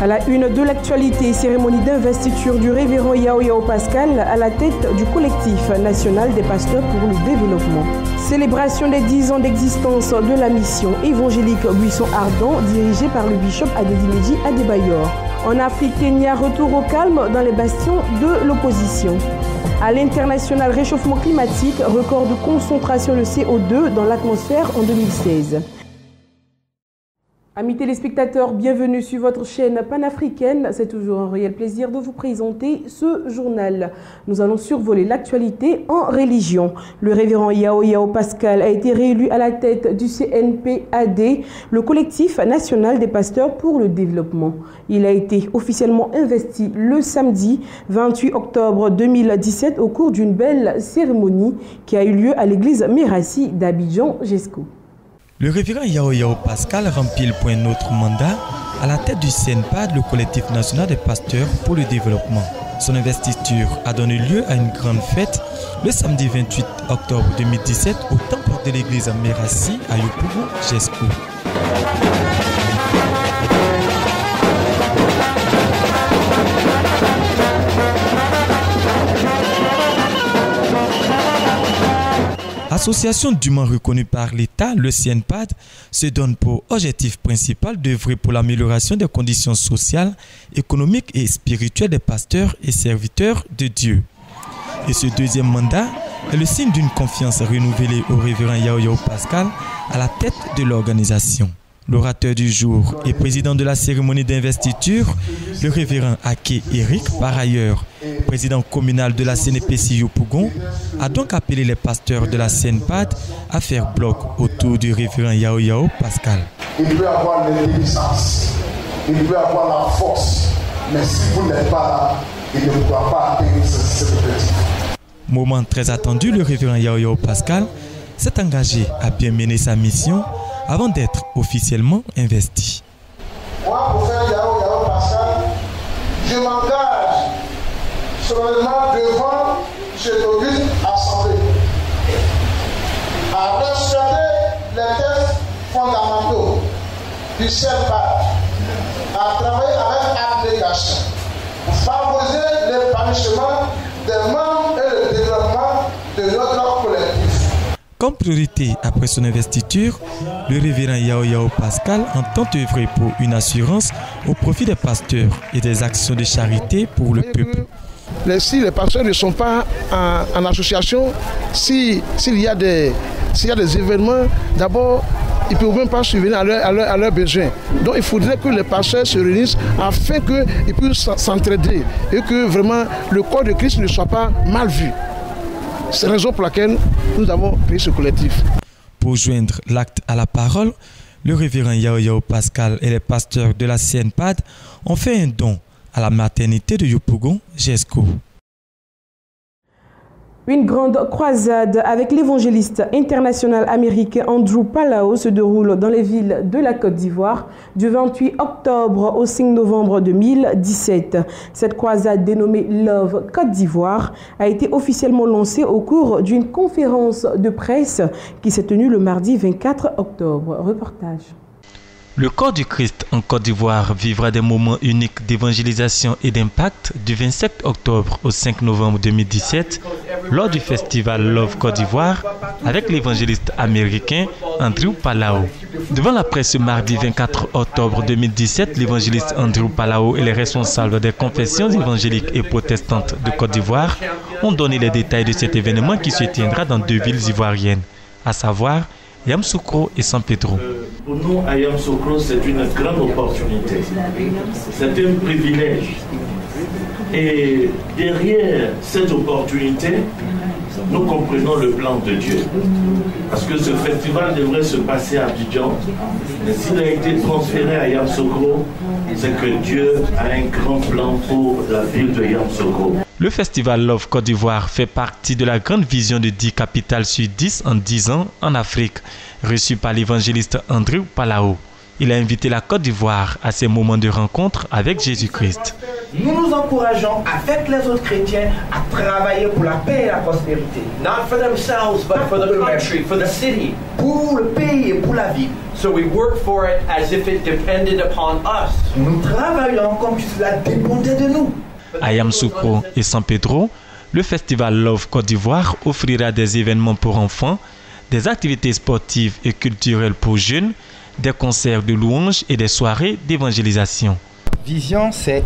À la une de l'actualité, cérémonie d'investiture du révérend Yao Yao Pascal à la tête du collectif national des pasteurs pour le développement. Célébration des 10 ans d'existence de la mission évangélique Buisson Ardent dirigée par le bishop Adedimeji Adebayor. En Afrique, Kenya, retour au calme dans les bastions de l'opposition. À l'international, réchauffement climatique, record de concentration de CO2 dans l'atmosphère en 2016. Amis téléspectateurs, bienvenue sur votre chaîne panafricaine. C'est toujours un réel plaisir de vous présenter ce journal. Nous allons survoler l'actualité en religion. Le révérend Yao Yao Pascal a été réélu à la tête du CNPAD, le collectif national des pasteurs pour le développement. Il a été officiellement investi le samedi 28 octobre 2017 au cours d'une belle cérémonie qui a eu lieu à l'église Merassi d'Abidjan-Jesco. Le révérend Yao Yao Pascal remplit pour un autre mandat à la tête du CNPAD, le collectif national des pasteurs pour le développement. Son investiture a donné lieu à une grande fête le samedi 28 octobre 2017 au temple de l'église Merassi à Yopougon-Jesco. Association dûment reconnue par l'État, le CNPAD se donne pour objectif principal d'œuvrer pour l'amélioration des conditions sociales, économiques et spirituelles des pasteurs et serviteurs de Dieu. Et ce deuxième mandat est le signe d'une confiance renouvelée au révérend Yao Yao Pascal à la tête de l'organisation. L'orateur du jour et président de la cérémonie d'investiture, le révérend Ake Eric, par ailleurs président communal de la CNPC Yopougon, a donc appelé les pasteurs de la CNPAD à faire bloc autour du révérend Yao Yao Pascal. Il peut avoir l'intelligence, il peut avoir la force, mais si vous n'êtes pas là, il ne pourra pas atteindre cet objectif. Moment très attendu, le révérend Yao Yao Pascal s'est engagé à bien mener sa mission avant d'être officiellement investi. Moi, pour faire Yao Yao Pascal, je m'engage solennellement devant cette auguste assemblée à respecter les textes fondamentaux du CNPAD, à travailler avec abnégation pour favoriser l'épanouissement des membres et le développement de notre collectif. Comme priorité après son investiture, le révérend Yao Yao Pascal entend œuvrer pour une assurance au profit des pasteurs et des actions de charité pour le peuple. Si les pasteurs ne sont pas en association, s'il y a des événements, d'abord, ils ne peuvent même pas subvenir à leurs besoins. Donc il faudrait que les pasteurs se réunissent afin qu'ils puissent s'entraider et que vraiment le corps de Christ ne soit pas mal vu. C'est la raison pour laquelle nous avons créé ce collectif. Pour joindre l'acte à la parole, le révérend Yao Yao Pascal et les pasteurs de la CNPAD ont fait un don à la maternité de Yopougon-Jesco. Une grande croisade avec l'évangéliste international américain Andrew Palao se déroule dans les villes de la Côte d'Ivoire du 28 octobre au 5 novembre 2017. Cette croisade dénommée Love Côte d'Ivoire a été officiellement lancée au cours d'une conférence de presse qui s'est tenue le mardi 24 octobre. Reportage. Le corps du Christ en Côte d'Ivoire vivra des moments uniques d'évangélisation et d'impact du 27 octobre au 5 novembre 2017 lors du festival Love Côte d'Ivoire avec l'évangéliste américain Andrew Palao. Devant la presse ce mardi 24 octobre 2017, l'évangéliste Andrew Palao et les responsables des confessions évangéliques et protestantes de Côte d'Ivoire ont donné les détails de cet événement qui se tiendra dans 2 villes ivoiriennes, à savoir Yamoussoukro et San Pedro. Pour nous, à Yamoussoukro, c'est une grande opportunité. C'est un privilège. Et derrière cette opportunité, nous comprenons le plan de Dieu. Parce que ce festival devrait se passer à Abidjan. Mais s'il a été transféré à Yamoussoukro, c'est que Dieu a un grand plan pour la ville de Yamoussoukro. Le festival Love Côte d'Ivoire fait partie de la grande vision de 10 capitales sur 10 en 10 ans en Afrique, reçue par l'évangéliste Andrew Palao. Il a invité la Côte d'Ivoire à ces moments de rencontre avec Jésus-Christ. nous nous encourageons avec les autres chrétiens à travailler pour la paix et la prospérité. Not for themselves, but for the country, for the city. Pour le pays et pour la ville. So we work for it as if it depended upon us. Nous travaillons comme si cela dépendait de nous. À Yamoussoukro et San Pedro, le festival Love Côte d'Ivoire offrira des événements pour enfants, des activités sportives et culturelles pour jeunes, des concerts de louanges et des soirées d'évangélisation. Vision, c'est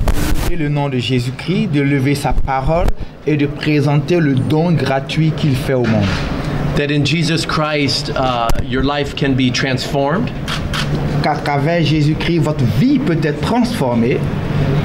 le nom de Jésus-Christ, de lever sa parole et de présenter le don gratuit qu'il fait au monde. That in Jesus Christ, your life can be transformed. Qu'à travers Jésus-Christ, votre vie peut être transformée.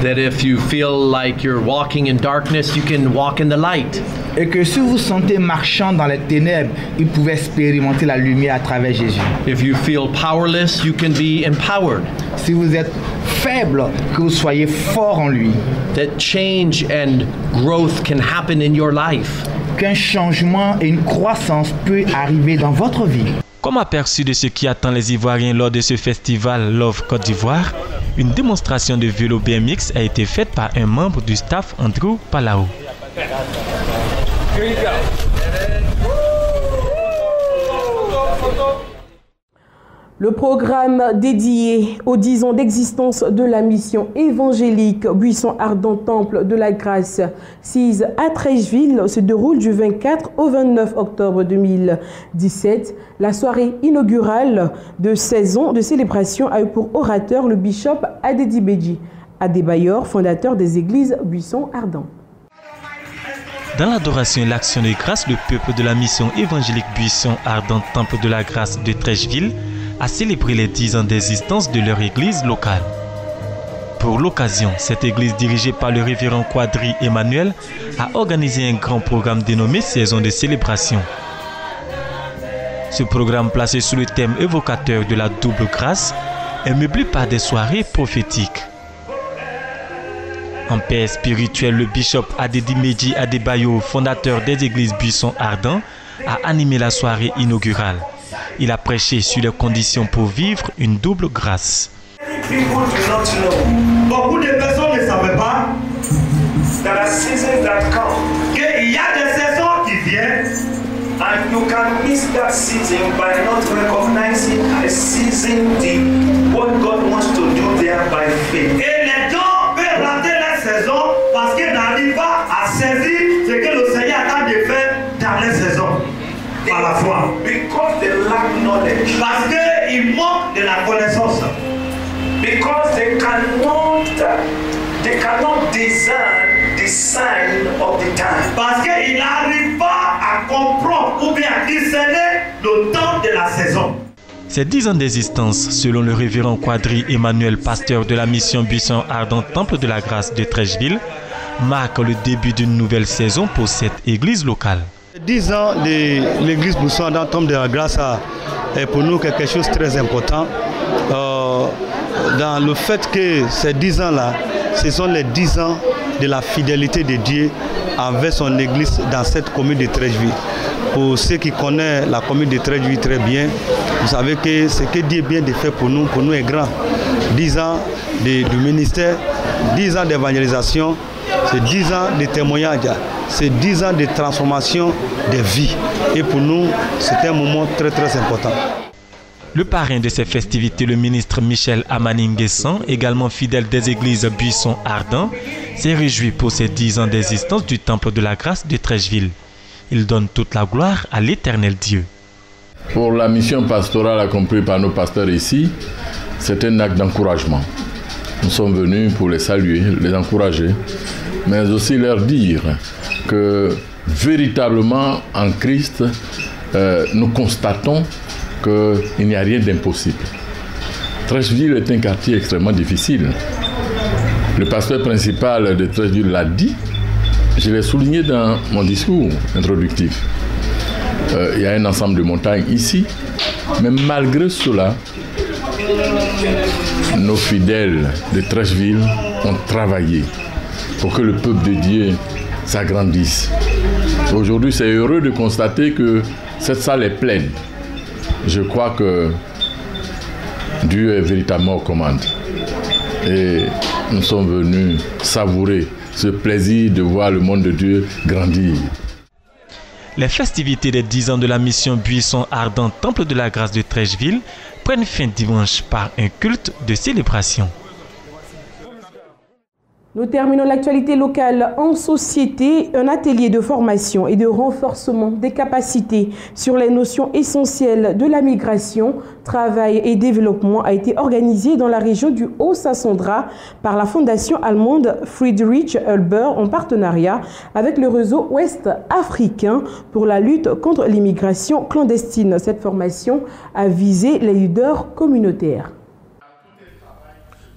That if you feel like you're walking in darkness, you can walk in the light. Et que si vous vous sentez marchant dans les ténèbres, vous pouvez expérimenter la lumière à travers Jésus. If you feel powerless, you can be empowered. Si vous êtes faible, que vous soyez fort en lui. That change and growth can happen in your life. Qu'un changement et une croissance peut arriver dans votre vie. Comme aperçu de ce qui attend les Ivoiriens lors de ce festival Love Côte d'Ivoire, une démonstration de vélo BMX a été faite par un membre du staff, Andrew Palao. Le programme dédié aux 10 ans d'existence de la mission évangélique Buisson Ardent Temple de la Grâce 6 à Treichville se déroule du 24 au 29 octobre 2017. La soirée inaugurale de 16 ans de célébration a eu pour orateur le bishop Adedi Beji Adebayor, fondateur des églises Buisson Ardent. Dans l'adoration et l'action de grâce, le peuple de la mission évangélique Buisson Ardent Temple de la Grâce de Treichville a célébré les 10 ans d'existence de leur église locale. Pour l'occasion, cette église dirigée par le révérend Quadri Emmanuel a organisé un grand programme dénommé Saison de célébration. Ce programme placé sous le thème évocateur de la double grâce est meublé par des soirées prophétiques. En paix spirituelle, le bishop Adedi Meji Adebayo, fondateur des églises Buisson Ardent, a animé la soirée inaugurale. Il a prêché sur les conditions pour vivre une double grâce. Beaucoup de personnes ne savaient pas qu'il y a des saisons qui viennent. And you can miss that season by not recognizing a season what God wants to do there by faith. Et les gens peuvent rater la saison parce qu'ils n'arrivent pas à saisir ce que le Seigneur a de faire dans les saisons. Par la foi. Because they lack knowledge. Parce qu'ils manquent de la connaissance. Because they cannot discern the sign of the time. Parce qu'ils n'arrivent pas à comprendre ou bien à discerner le temps de la saison. Ces 10 ans d'existence, selon le révérend Quadri Emmanuel, pasteur de la mission Buisson Ardent Temple de la Grâce de Treichville, marquent le début d'une nouvelle saison pour cette église locale. 10 ans de l'église Buisson Ardent Temple de la Grâce est pour nous quelque chose de très important. Dans le fait que ces 10 ans-là, ce sont les 10 ans de la fidélité de Dieu envers son église dans cette commune de Treichville. Pour ceux qui connaissent la commune de Treichville très bien, vous savez que ce que Dieu vient de faire pour nous est grand. 10 ans de ministère, 10 ans d'évangélisation, c'est 10 ans de témoignage, c'est 10 ans de transformation de vie. Et pour nous, c'est un moment très très important. Le parrain de ces festivités, le ministre Michel Amaninguessan, également fidèle des églises Buisson Ardent, s'est réjoui pour ces 10 ans d'existence du Temple de la Grâce de Treichville. Il donne toute la gloire à l'Éternel Dieu. Pour la mission pastorale accomplie par nos pasteurs ici, c'est un acte d'encouragement. Nous sommes venus pour les saluer, les encourager, mais aussi leur dire que véritablement en Christ, nous constatons qu'il n'y a rien d'impossible. Treichville est un quartier extrêmement difficile. Le pasteur principal de Treichville l'a dit, je l'ai souligné dans mon discours introductif. Il y a un ensemble de montagnes ici, mais malgré cela, nos fidèles de Treichville ont travaillé pour que le peuple de Dieu s'agrandisse. Aujourd'hui, c'est heureux de constater que cette salle est pleine. Je crois que Dieu est véritablement aux commandes. Et nous sommes venus savourer ce plaisir de voir le monde de Dieu grandir. Les festivités des 10 ans de la mission Buisson Ardent Temple de la Grâce de Treichville prennent fin dimanche par un culte de célébration. Nous terminons l'actualité locale en société. Un atelier de formation et de renforcement des capacités sur les notions essentielles de la migration, travail et développement a été organisé dans la région du Haut-Sassandra par la fondation allemande Friedrich Elber en partenariat avec le réseau ouest africain pour la lutte contre l'immigration clandestine. Cette formation a visé les leaders communautaires.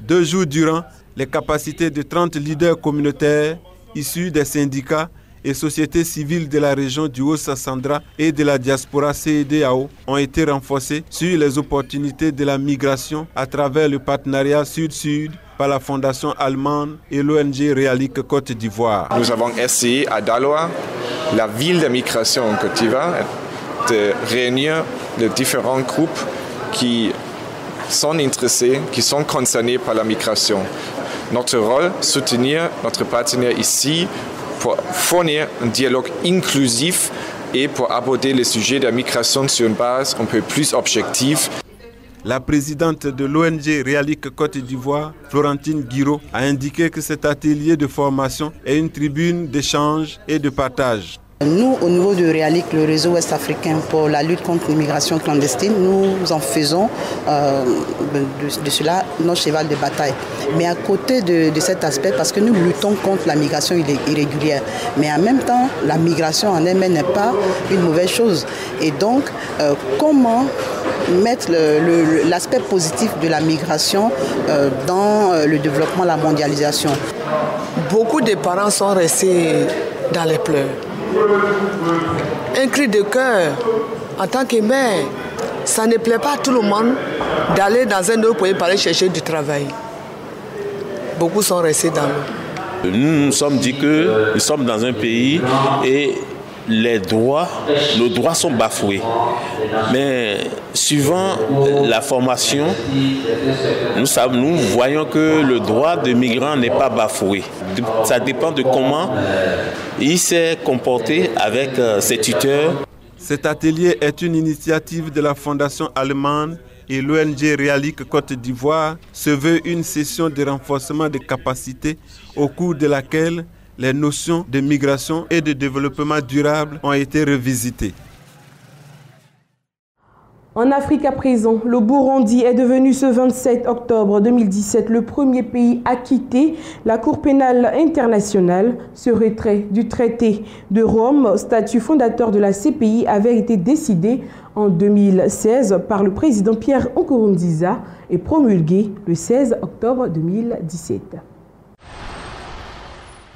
2 jours durant, les capacités de 30 leaders communautaires issus des syndicats et sociétés civiles de la région du Haut-Sassandra et de la diaspora CEDEAO ont été renforcées sur les opportunités de la migration à travers le partenariat Sud-Sud par la fondation allemande et l'ONG Réalique Côte d'Ivoire. Nous avons essayé à Daloa, la ville de migration en Côte d'Ivoire, de réunir les différents groupes qui sont intéressés, qui sont concernés par la migration. Notre rôle, soutenir notre partenaire ici pour fournir un dialogue inclusif et pour aborder les sujets de la migration sur une base un peu plus objective. La présidente de l'ONG Réalique Côte d'Ivoire, Florentine Guiraud, a indiqué que cet atelier de formation est une tribune d'échange et de partage. Nous, au niveau de Réalique, le réseau ouest-africain pour la lutte contre l'immigration clandestine, nous en faisons de cela notre cheval de bataille. Mais à côté de cet aspect, parce que nous luttons contre la migration irrégulière, mais en même temps, la migration en elle-même n'est pas une mauvaise chose. Et donc, comment mettre l'aspect positif de la migration dans le développement, la mondialisation? Beaucoup de parents sont restés dans les pleurs. Un cri de cœur en tant que mère, ça ne plaît pas à tout le monde d'aller dans un autre pays pour aller chercher du travail. Beaucoup sont restés dans l'eau. Nous nous sommes dit que nous sommes dans un pays et nos droits sont bafoués. Mais suivant la formation, nous voyons que le droit de migrant n'est pas bafoué. Ça dépend de comment il s'est comporté avec ses tuteurs. Cet atelier est une initiative de la fondation allemande et l'ONG Réalique Côte d'Ivoire se veut une session de renforcement des capacités au cours de laquelle les notions de migration et de développement durable ont été revisitées. En Afrique à présent, le Burundi est devenu ce 27 octobre 2017 le premier pays à quitter la Cour pénale internationale. Ce retrait du traité de Rome, statut fondateur de la CPI, avait été décidé en 2016 par le président Pierre Nkurunziza et promulgué le 16 octobre 2017.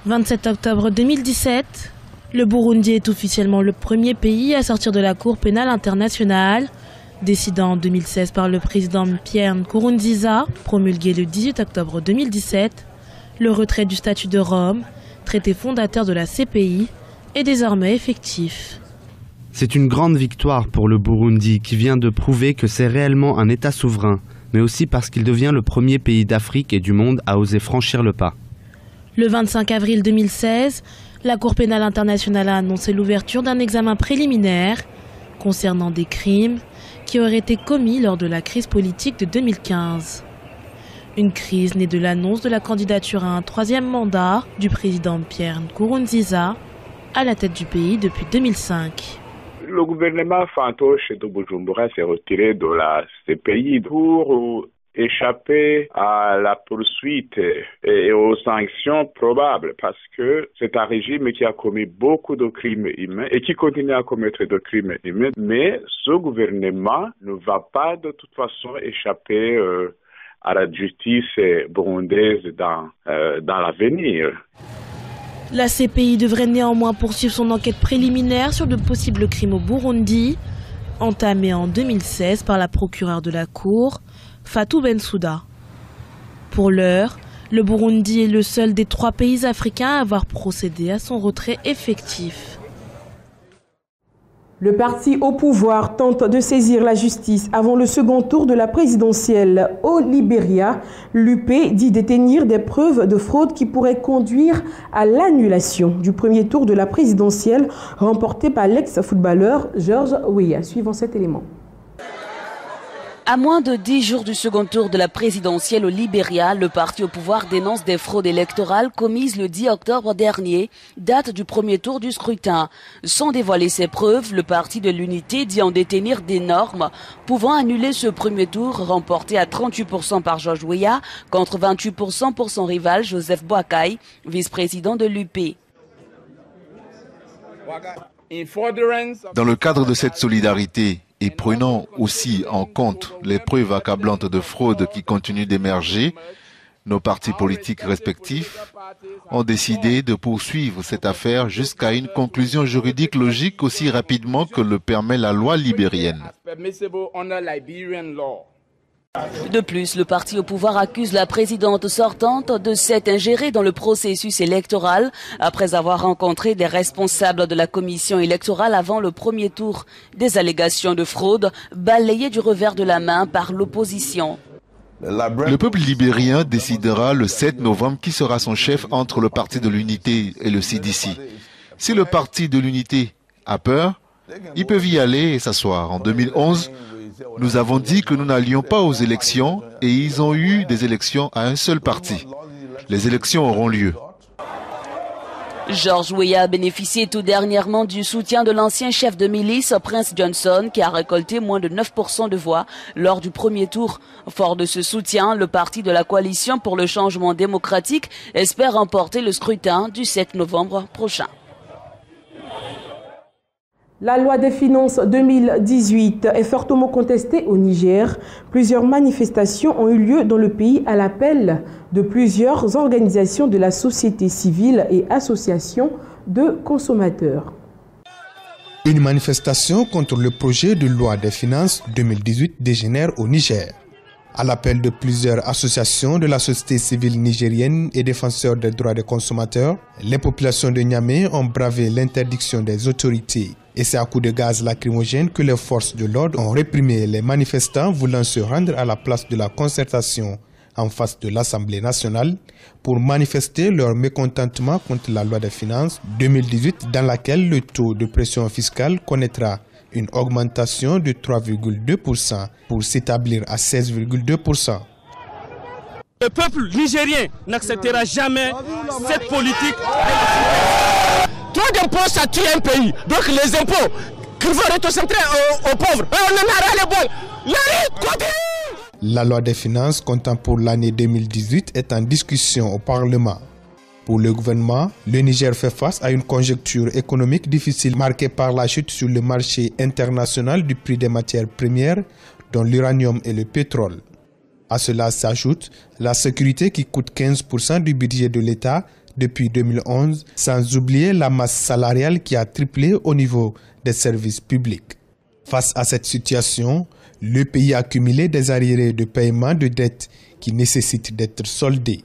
27 octobre 2017, le Burundi est officiellement le premier pays à sortir de la Cour pénale internationale. Décidé en 2016 par le président Pierre Nkurunziza, promulgué le 18 octobre 2017, le retrait du statut de Rome, traité fondateur de la CPI, est désormais effectif. C'est une grande victoire pour le Burundi qui vient de prouver que c'est réellement un État souverain, mais aussi parce qu'il devient le premier pays d'Afrique et du monde à oser franchir le pas. Le 25 avril 2016, la Cour pénale internationale a annoncé l'ouverture d'un examen préliminaire concernant des crimes qui auraient été commis lors de la crise politique de 2015. Une crise née de l'annonce de la candidature à un 3e mandat du président Pierre Nkurunziza à la tête du pays depuis 2005. Le gouvernement fantoche de Bujumbura s'est retiré de la CPI pour échapper à la poursuite et aux sanctions probables parce que c'est un régime qui a commis beaucoup de crimes humains et qui continue à commettre des crimes humains. Mais ce gouvernement ne va pas de toute façon échapper à la justice burundaise dans l'avenir. La CPI devrait néanmoins poursuivre son enquête préliminaire sur de possibles crimes au Burundi, entamée en 2016 par la procureure de la Cour, Fatou Bensouda. Pour l'heure, le Burundi est le seul des 3 pays africains à avoir procédé à son retrait effectif. Le parti au pouvoir tente de saisir la justice avant le second tour de la présidentielle au Libéria. L'UP dit détenir des preuves de fraude qui pourraient conduire à l'annulation du premier tour de la présidentielle remporté par l'ex-footballeur George Weah. Suivant cet élément. À moins de 10 jours du second tour de la présidentielle au Libéria, le parti au pouvoir dénonce des fraudes électorales commises le 10 octobre dernier, date du premier tour du scrutin. Sans dévoiler ses preuves, le parti de l'Unité dit en détenir d'énormes, pouvant annuler ce premier tour remporté à 38% par George Weah contre 28% pour son rival Joseph Boakai, vice-président de l'UP. Dans le cadre de cette solidarité, et prenant aussi en compte les preuves accablantes de fraude qui continuent d'émerger, nos partis politiques respectifs ont décidé de poursuivre cette affaire jusqu'à une conclusion juridique logique aussi rapidement que le permet la loi libérienne. De plus, le parti au pouvoir accuse la présidente sortante de s'être ingérée dans le processus électoral après avoir rencontré des responsables de la commission électorale avant le premier tour. Des allégations de fraude balayées du revers de la main par l'opposition. Le peuple libérien décidera le 7 novembre qui sera son chef entre le parti de l'Unité et le CDC. Si le parti de l'Unité a peur, ils peuvent y aller et s'asseoir. En 2011, nous avons dit que nous n'allions pas aux élections et ils ont eu des élections à un seul parti. Les élections auront lieu. George Weah a bénéficié tout dernièrement du soutien de l'ancien chef de milice, Prince Johnson, qui a récolté moins de 9% de voix lors du premier tour. Fort de ce soutien, le parti de la coalition pour le changement démocratique espère remporter le scrutin du 7 novembre prochain. La loi des finances 2018 est fortement contestée au Niger. Plusieurs manifestations ont eu lieu dans le pays à l'appel de plusieurs organisations de la société civile et associations de consommateurs. Une manifestation contre le projet de loi des finances 2018 dégénère au Niger. À l'appel de plusieurs associations de la société civile nigérienne et défenseurs des droits des consommateurs, les populations de Niamey ont bravé l'interdiction des autorités. Et c'est à coups de gaz lacrymogène que les forces de l'ordre ont réprimé les manifestants voulant se rendre à la place de la concertation en face de l'Assemblée nationale pour manifester leur mécontentement contre la loi des finances 2018 dans laquelle le taux de pression fiscale connaîtra une augmentation de 3,2% pour s'établir à 16,2%. Le peuple nigérien n'acceptera jamais cette politique. Trop d'impôts, ça tue un pays. Donc les impôts qu'il faut recentrer aux pauvres. On en a les balles. La loi des finances comptant pour l'année 2018 est en discussion au Parlement. Pour le gouvernement, le Niger fait face à une conjoncture économique difficile marquée par la chute sur le marché international du prix des matières premières, dont l'uranium et le pétrole. À cela s'ajoute la sécurité qui coûte 15% du budget de l'État depuis 2011, sans oublier la masse salariale qui a triplé au niveau des services publics. Face à cette situation, le pays a accumulé des arriérés de paiement de dettes qui nécessitent d'être soldés.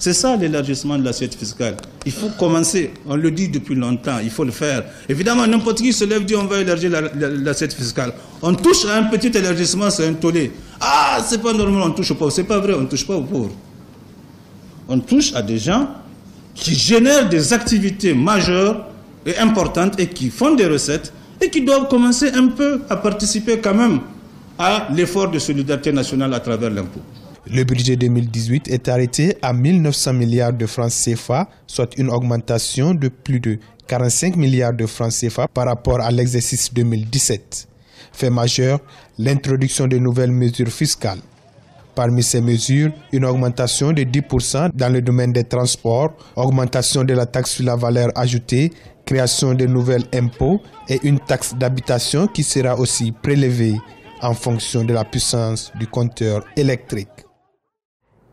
C'est ça l'élargissement de l'assiette fiscale. Il faut commencer, on le dit depuis longtemps, il faut le faire. Évidemment, n'importe qui se lève et dit on va élargir l'assiette fiscale. On touche à un petit élargissement, c'est un tollé. Ah, c'est pas normal, on touche aux pauvres. C'est pas vrai, on ne touche pas aux pauvres. On touche à des gens qui génèrent des activités majeures et importantes et qui font des recettes et qui doivent commencer un peu à participer quand même à l'effort de solidarité nationale à travers l'impôt. Le budget 2018 est arrêté à 1900 milliards de francs CFA, soit une augmentation de plus de 45 milliards de francs CFA par rapport à l'exercice 2017. Fait majeur, l'introduction de nouvelles mesures fiscales. Parmi ces mesures, une augmentation de 10% dans le domaine des transports, augmentation de la taxe sur la valeur ajoutée, création de nouveaux impôts et une taxe d'habitation qui sera aussi prélevée en fonction de la puissance du compteur électrique.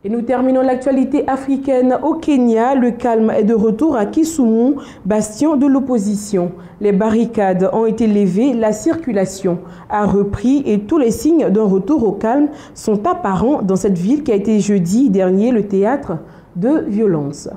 Et nous terminons l'actualité africaine au Kenya. Le calme est de retour à Kisumu, bastion de l'opposition. Les barricades ont été levées, la circulation a repris et tous les signes d'un retour au calme sont apparents dans cette ville qui a été jeudi dernier le théâtre de violences.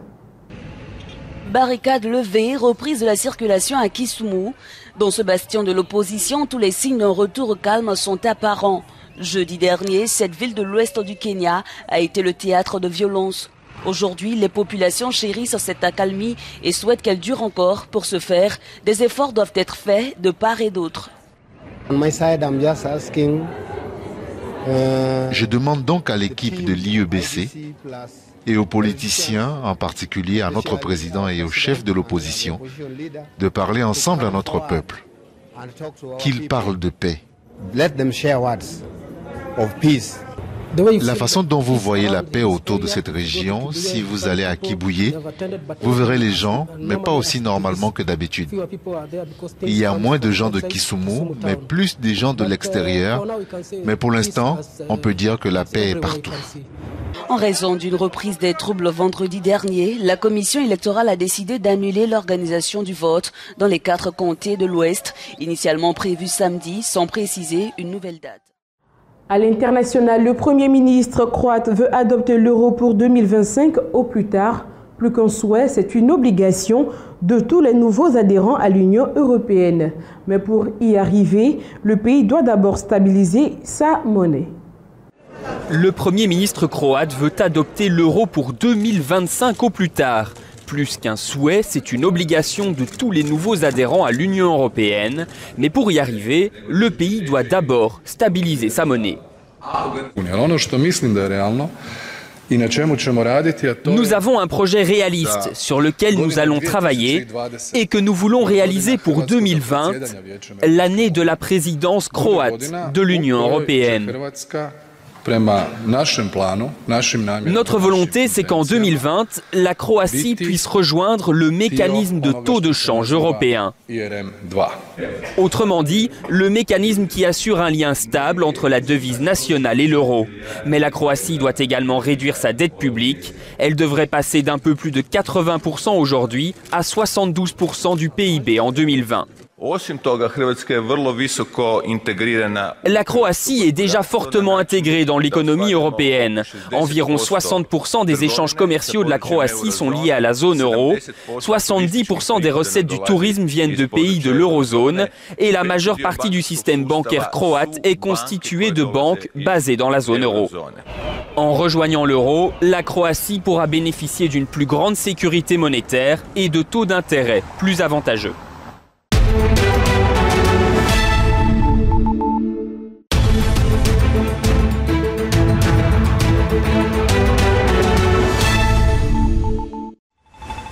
Barricades levées, reprise de la circulation à Kisumu. Dans ce bastion de l'opposition, tous les signes d'un retour au calme sont apparents. Jeudi dernier, cette ville de l'ouest du Kenya a été le théâtre de violences. Aujourd'hui, les populations chérissent cette accalmie et souhaitent qu'elle dure encore. Pour ce faire, des efforts doivent être faits de part et d'autre. Je demande donc à l'équipe de l'IEBC et aux politiciens, en particulier à notre président et au chef de l'opposition, de parler ensemble à notre peuple, qu'ils parlent de paix. La façon dont vous voyez la paix autour de cette région, si vous allez à Kibuye, vous verrez les gens, mais pas aussi normalement que d'habitude. Il y a moins de gens de Kisumu, mais plus des gens de l'extérieur. Mais pour l'instant, on peut dire que la paix est partout. En raison d'une reprise des troubles vendredi dernier, la commission électorale a décidé d'annuler l'organisation du vote dans les 4 comtés de l'Ouest, initialement prévu samedi, sans préciser une nouvelle date. À l'international, le Premier ministre croate veut adopter l'euro pour 2025 au plus tard. Plus qu'un souhait, c'est une obligation de tous les nouveaux adhérents à l'Union européenne. Mais pour y arriver, le pays doit d'abord stabiliser sa monnaie. Le Premier ministre croate veut adopter l'euro pour 2025 au plus tard. Plus qu'un souhait, c'est une obligation de tous les nouveaux adhérents à l'Union européenne. Mais pour y arriver, le pays doit d'abord stabiliser sa monnaie. Nous avons un projet réaliste sur lequel nous allons travailler et que nous voulons réaliser pour 2020, l'année de la présidence croate de l'Union européenne. Notre volonté, c'est qu'en 2020, la Croatie puisse rejoindre le mécanisme de taux de change européen. Autrement dit, le mécanisme qui assure un lien stable entre la devise nationale et l'euro. Mais la Croatie doit également réduire sa dette publique. Elle devrait passer d'un peu plus de 80% aujourd'hui à 72% du PIB en 2020. La Croatie est déjà fortement intégrée dans l'économie européenne. Environ 60% des échanges commerciaux de la Croatie sont liés à la zone euro, 70% des recettes du tourisme viennent de pays de l'eurozone et la majeure partie du système bancaire croate est constituée de banques basées dans la zone euro. En rejoignant l'euro, la Croatie pourra bénéficier d'une plus grande sécurité monétaire et de taux d'intérêt plus avantageux.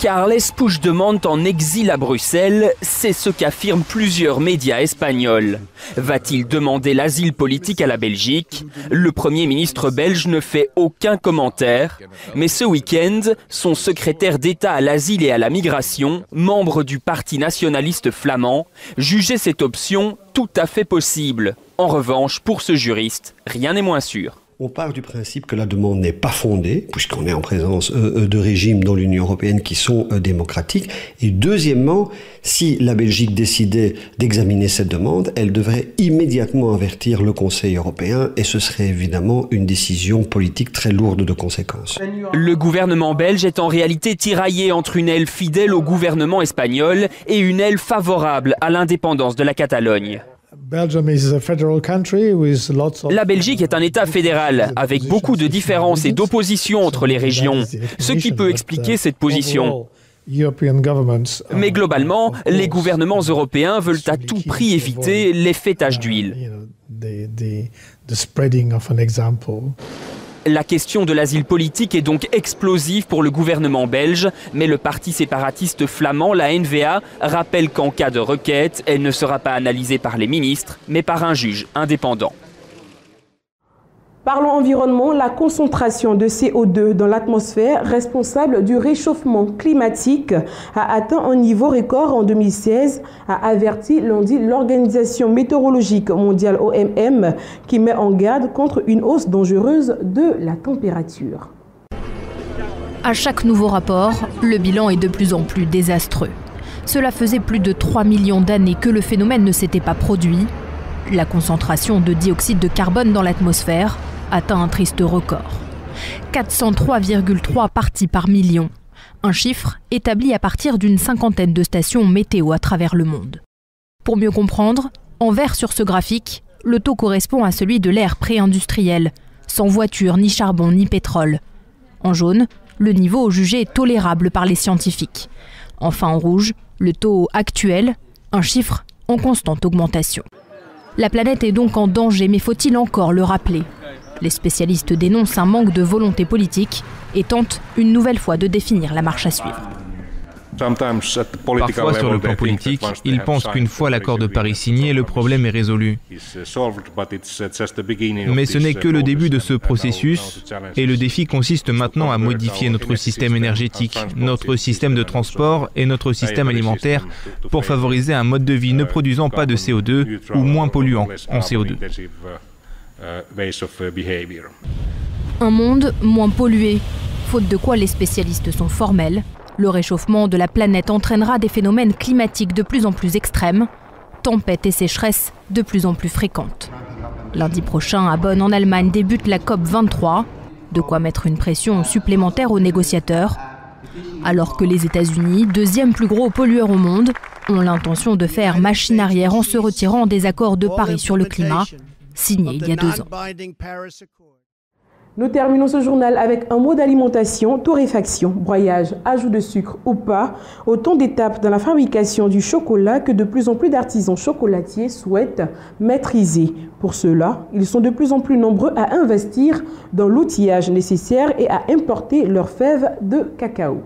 Carles Puigdemont en exil à Bruxelles, c'est ce qu'affirment plusieurs médias espagnols. Va-t-il demander l'asile politique à la Belgique? Le Premier ministre belge ne fait aucun commentaire. Mais ce week-end, son secrétaire d'État à l'asile et à la migration, membre du Parti nationaliste flamand, jugeait cette option tout à fait possible. En revanche, pour ce juriste, rien n'est moins sûr. On part du principe que la demande n'est pas fondée, puisqu'on est en présence de régimes dans l'Union européenne qui sont démocratiques. Et deuxièmement, si la Belgique décidait d'examiner cette demande, elle devrait immédiatement avertir le Conseil européen et ce serait évidemment une décision politique très lourde de conséquences. Le gouvernement belge est en réalité tiraillé entre une aile fidèle au gouvernement espagnol et une aile favorable à l'indépendance de la Catalogne. La Belgique est un État fédéral, avec beaucoup de différences et d'opposition entre les régions, ce qui peut expliquer cette position. Mais globalement, les gouvernements européens veulent à tout prix éviter l'effet tache d'huile. La question de l'asile politique est donc explosive pour le gouvernement belge, mais le parti séparatiste flamand, la NVA, rappelle qu'en cas de requête, elle ne sera pas analysée par les ministres, mais par un juge indépendant. Parlons environnement, la concentration de CO2 dans l'atmosphère responsable du réchauffement climatique a atteint un niveau record en 2016, a averti lundi l'Organisation météorologique mondiale OMM qui met en garde contre une hausse dangereuse de la température. À chaque nouveau rapport, le bilan est de plus en plus désastreux. Cela faisait plus de 3 millions d'années que le phénomène ne s'était pas produit. La concentration de dioxyde de carbone dans l'atmosphère atteint un triste record. 403,3 parties par million. un chiffre établi à partir d'une cinquantaine de stations météo à travers le monde. Pour mieux comprendre, en vert sur ce graphique, le taux correspond à celui de l'ère pré-industrielle, sans voiture, ni charbon, ni pétrole. En jaune, le niveau jugé tolérable par les scientifiques. Enfin en rouge, le taux actuel, un chiffre en constante augmentation. La planète est donc en danger, mais faut-il encore le rappeler ? Les spécialistes dénoncent un manque de volonté politique et tentent une nouvelle fois de définir la marche à suivre. Parfois, sur le plan politique, ils pensent qu'une fois l'accord de Paris signé, le problème est résolu. Mais ce n'est que le début de ce processus, et le défi consiste maintenant à modifier notre système énergétique, notre système de transport et notre système alimentaire pour favoriser un mode de vie ne produisant pas de CO2 ou moins polluant en CO2. Un monde moins pollué, faute de quoi les spécialistes sont formels. Le réchauffement de la planète entraînera des phénomènes climatiques de plus en plus extrêmes, tempêtes et sécheresses de plus en plus fréquentes. Lundi prochain, à Bonn, en Allemagne, débute la COP23, de quoi mettre une pression supplémentaire aux négociateurs, alors que les États-Unis, deuxième plus gros pollueur au monde, ont l'intention de faire machine arrière en se retirant des accords de Paris sur le climat, signés il y a 2 ans. Nous terminons ce journal avec un mot d'alimentation, torréfaction, broyage, ajout de sucre ou pas, autant d'étapes dans la fabrication du chocolat que de plus en plus d'artisans chocolatiers souhaitent maîtriser. Pour cela, ils sont de plus en plus nombreux à investir dans l'outillage nécessaire et à importer leurs fèves de cacao.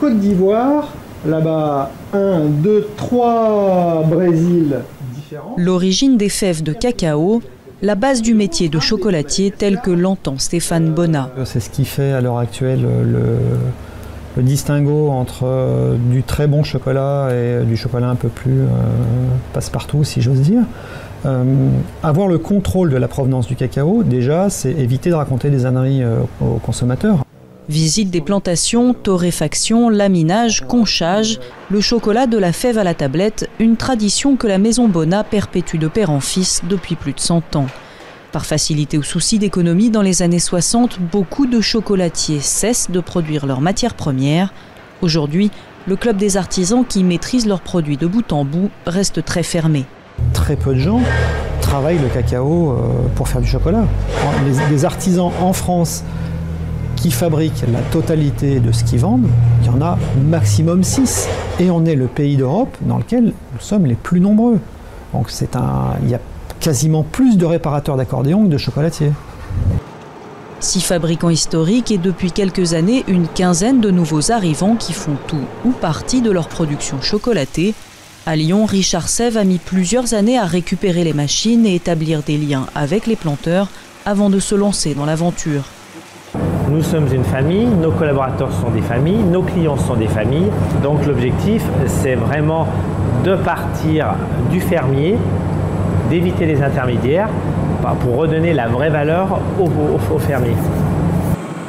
Côte d'Ivoire, là-bas 1, 2, 3 Brésil différents. L'origine des fèves de cacao, la base du métier de chocolatier tel que l'entend Stéphane Bonnat. C'est ce qui fait à l'heure actuelle le distinguo entre du très bon chocolat et du chocolat un peu plus passe-partout, si j'ose dire. Avoir le contrôle de la provenance du cacao, déjà, c'est éviter de raconter des âneries aux consommateurs. Visite des plantations, torréfaction, laminage, conchage, le chocolat de la fève à la tablette, une tradition que la maison Bonnat perpétue de père en fils depuis plus de 100 ans. Par facilité ou souci d'économie, dans les années 60, beaucoup de chocolatiers cessent de produire leurs matières premières. Aujourd'hui, le club des artisans qui maîtrisent leurs produits de bout en bout reste très fermé. Très peu de gens travaillent le cacao pour faire du chocolat. Les artisans en France qui fabriquent la totalité de ce qu'ils vendent, il y en a maximum 6. Et on est le pays d'Europe dans lequel nous sommes les plus nombreux. Donc il y a quasiment plus de réparateurs d'accordéon que de chocolatiers. 6 fabricants historiques et depuis quelques années, une quinzaine de nouveaux arrivants qui font tout ou partie de leur production chocolatée. À Lyon, Richard Sève a mis plusieurs années à récupérer les machines et établir des liens avec les planteurs avant de se lancer dans l'aventure. Nous sommes une famille, nos collaborateurs sont des familles, nos clients sont des familles. Donc l'objectif, c'est vraiment de partir du fermier, d'éviter les intermédiaires pour redonner la vraie valeur aux fermiers.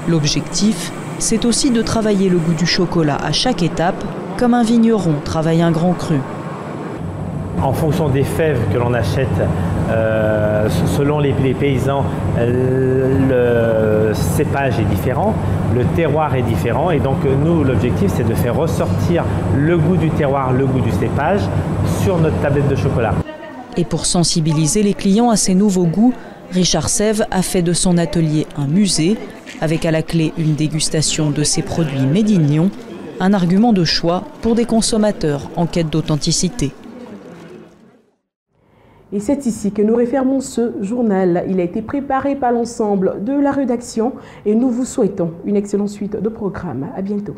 L'objectif, c'est aussi de travailler le goût du chocolat à chaque étape, comme un vigneron travaille un grand cru. En fonction des fèves que l'on achète, selon les paysans, le cépage est différent, le terroir est différent. Et donc nous, l'objectif, c'est de faire ressortir le goût du terroir, le goût du cépage sur notre tablette de chocolat. Et pour sensibiliser les clients à ces nouveaux goûts, Richard Sève a fait de son atelier un musée, avec à la clé une dégustation de ses produits made in Lyon, un argument de choix pour des consommateurs en quête d'authenticité. Et c'est ici que nous refermons ce journal. Il a été préparé par l'ensemble de la rédaction et nous vous souhaitons une excellente suite de programmes. À bientôt.